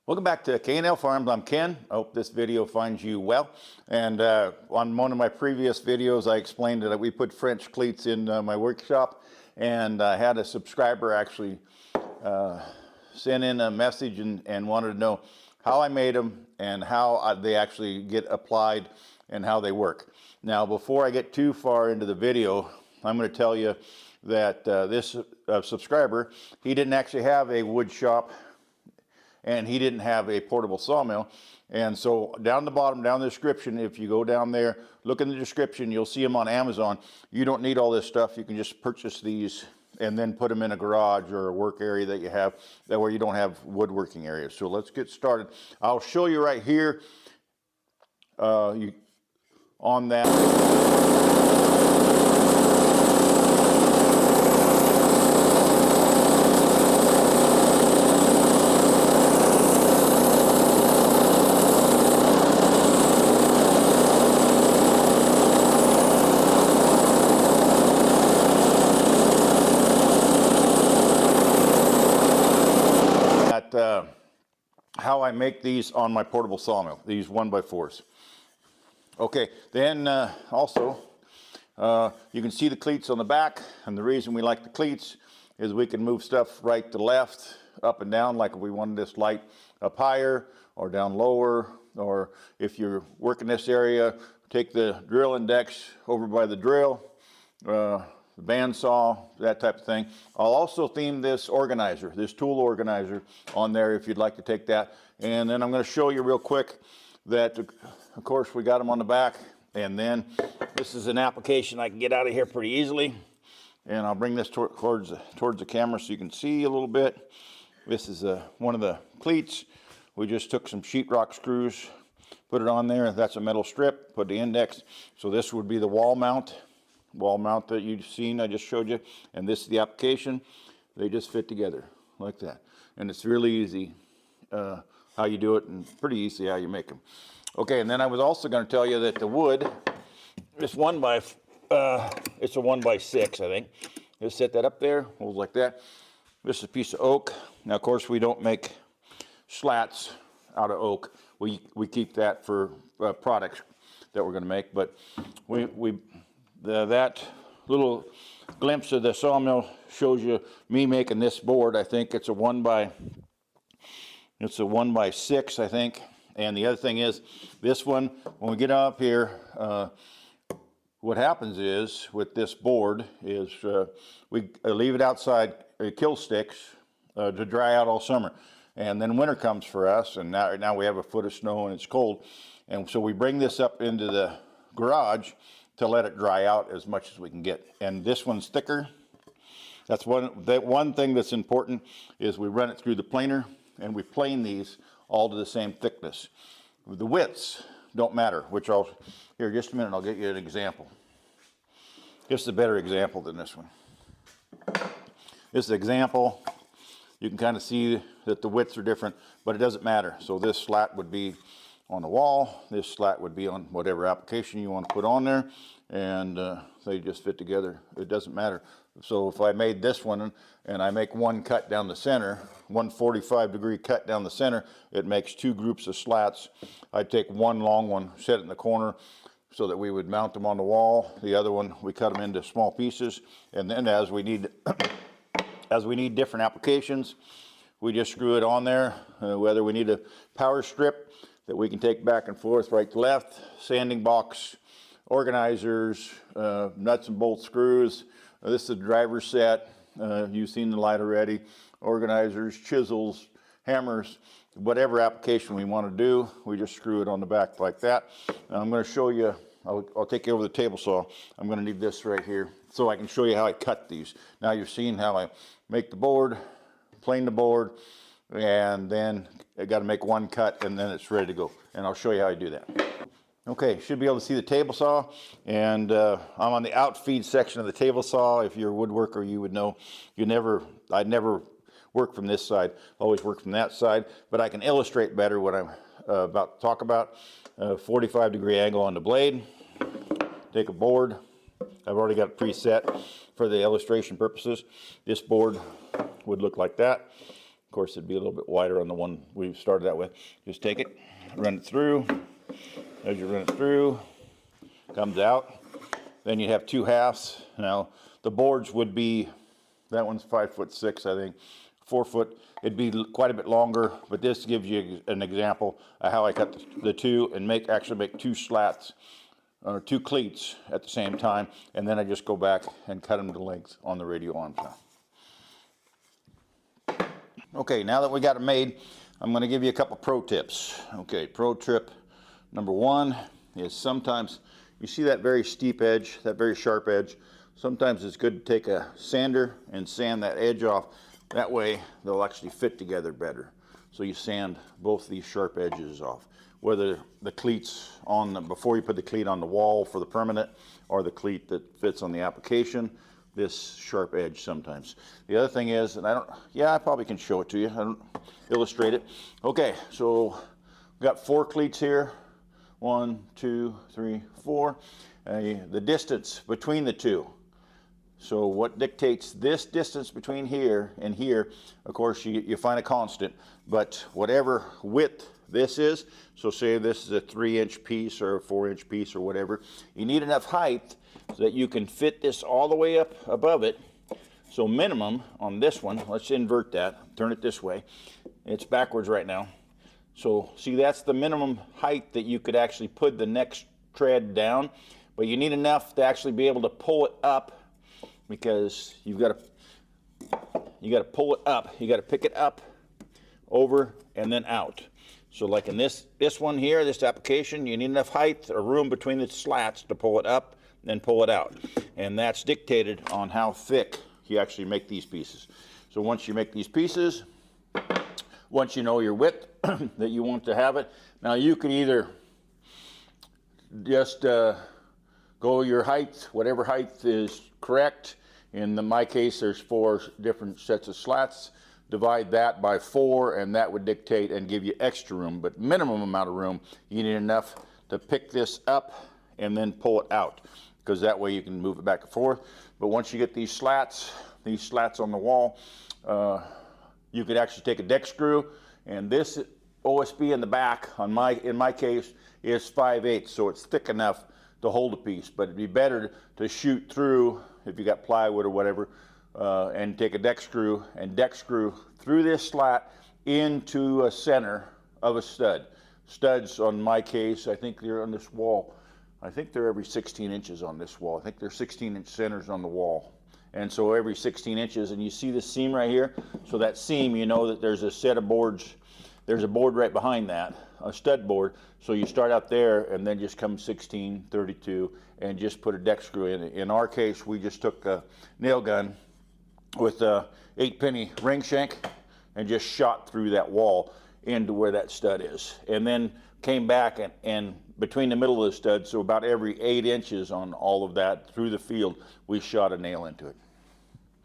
Welcome back to K&L Farms. I'm Ken. I hope this video finds you well. And on one of my previous videos, I explained that we put French cleats in my workshop, and I had a subscriber actually send in a message and wanted to know how I made them and how they actually get applied and how they work. Now, before I get too far into the video, I'm going to tell you that this subscriber, he didn't actually have a wood shop and he didn't have a portable sawmill. And so down the bottom, down the description, if you go down there, look in the description, you'll see them on Amazon. You don't need all this stuff. You can just purchase these and then put them in a garage or a work area that you have, that way you don't have woodworking areas. So let's get started. I'll show you right here on that. How I make these on my portable sawmill, these 1x4s. Okay, then also you can see the cleats on the back, and the reason we like the cleats is we can move stuff right to left, up and down, like if we wanted this light up higher or down lower, or if you're working this area, take the drill index over by the drill, the bandsaw, that type of thing. I'll also theme this organizer, this tool organizer on there if you'd like to take that. And then I'm going to show you real quick that, of course, we got them on the back. And then this is an application I can get out of here pretty easily. And I'll bring this towards the camera so you can see a little bit. This is one of the cleats. We just took some sheetrock screws, put it on there. That's a metal strip, put the index. So this would be the wall mount that you've seen, I just showed you, and this is the application. They just fit together like that, and it's really easy how you do it, and pretty easy how you make them. Okay, and then I was also going to tell you that the wood, it's a 1x6, I think. Just set that up there, holds like that. This is a piece of oak. Now, of course, we don't make slats out of oak. We keep that for products that we're going to make, but that little glimpse of the sawmill shows you me making this board. I think it's a 1x6, I think. And the other thing is, this one, when we get up here, what happens is with this board is we leave it outside, kill sticks to dry out all summer, and then winter comes for us, and now we have a foot of snow and it's cold, and so we bring this up into the garage to let it dry out as much as we can get. And this one's thicker. That's one thing that's important is we run it through the planer, and we plane these all to the same thickness. The widths don't matter, which here just a minute, I'll get you an example. This is a better example than this one. This example, you can kind of see that the widths are different, but it doesn't matter. So this slat would be on the wall, this slat would be on whatever application you want to put on there, and they just fit together. It doesn't matter. So if I made this one and I make one cut down the center, 145-degree cut down the center, it makes two groups of slats. I'd take one long one, set it in the corner so that we would mount them on the wall. The other one, we cut them into small pieces, and then as we need different applications, we just screw it on there, whether we need a power strip that we can take back and forth, right to left, sanding box, organizers, nuts and bolt screws. This is the driver's set. You've seen the light already. Organizers, chisels, hammers, whatever application we want to do, we just screw it on the back like that. Now I'm going to show you, I'll take you over the table saw. I'm going to need this right here so I can show you how I cut these. Now you've seen how I make the board, plane the board, and then I got to make one cut, and then it's ready to go. And I'll show you how I do that. Okay, should be able to see the table saw, and I'm on the outfeed section of the table saw. If you're a woodworker, you would know I'd never work from this side, always work from that side, but I can illustrate better what I'm about to talk about. 45-degree angle on the blade. Take a board. I've already got it preset for the illustration purposes. This board would look like that. course, it'd be a little bit wider on the one we started out with. Just take it, run it through. As you run it through, comes out. Then you have 2 halves. Now, the boards would be, that one's 5'6", I think. 4 foot, it'd be quite a bit longer, but this gives you an example of how I cut the two and actually make 2 slats or 2 cleats at the same time, and then I just go back and cut them to length on the radio arms now. Okay, now that we got it made, I'm going to give you a couple pro tips. Okay, pro tip number 1 is sometimes you see that very steep edge, that very sharp edge. Sometimes it's good to take a sander and sand that edge off. That way they'll actually fit together better. So you sand both these sharp edges off. Whether the cleats before you put the cleat on the wall for the permanent, or the cleat that fits on the application, this sharp edge sometimes. The other thing is, and I probably can show it to you. I don't illustrate it. Okay, so we've got 4 cleats here. 1, 2, 3, 4. The distance between the 2. So what dictates this distance between here and here, of course, you find a constant, but whatever width this is, so say this is a 3-inch piece or a 4-inch piece or whatever, you need enough height so that you can fit this all the way up above it. So minimum on this one, let's invert that, turn it this way. It's backwards right now. So see, that's the minimum height that you could actually put the next tread down, but you need enough to actually be able to pull it up, because you got to pull it up. You got to pick it up, over, and then out. So like in this one here, this application, you need enough height or room between the slats to pull it up and pull it out. And that's dictated on how thick you actually make these pieces. So once you make these pieces, once you know your width that you want to have it, now you can either just go your height, whatever height is correct. In my case, there's 4 different sets of slats. Divide that by 4, and that would dictate and give you extra room. But minimum amount of room, you need enough to pick this up and then pull it out, because that way you can move it back and forth. But once you get these slats on the wall, you could actually take a deck screw, and this OSB in the back, in my case, is 5/8, so it's thick enough to hold a piece. But it'd be better to shoot through, if you got plywood or whatever, and take a deck screw through this slat into a center of a stud. Studs, on my case, I think they're on this wall. I think they're every 16 inches on this wall. I think they're 16-inch centers on the wall. And so every 16 inches, and you see this seam right here? So that seam, you know that there's a set of boards. There's a board right behind that, a stud board. So you start out there and then just come 16, 32, and just put a deck screw in. In our case, we just took a nail gun with a 8-penny ring shank and just shot through that wall into where that stud is. And then came back and between the middle of the stud, so about every 8 inches on all of that through the field, we shot a nail into it.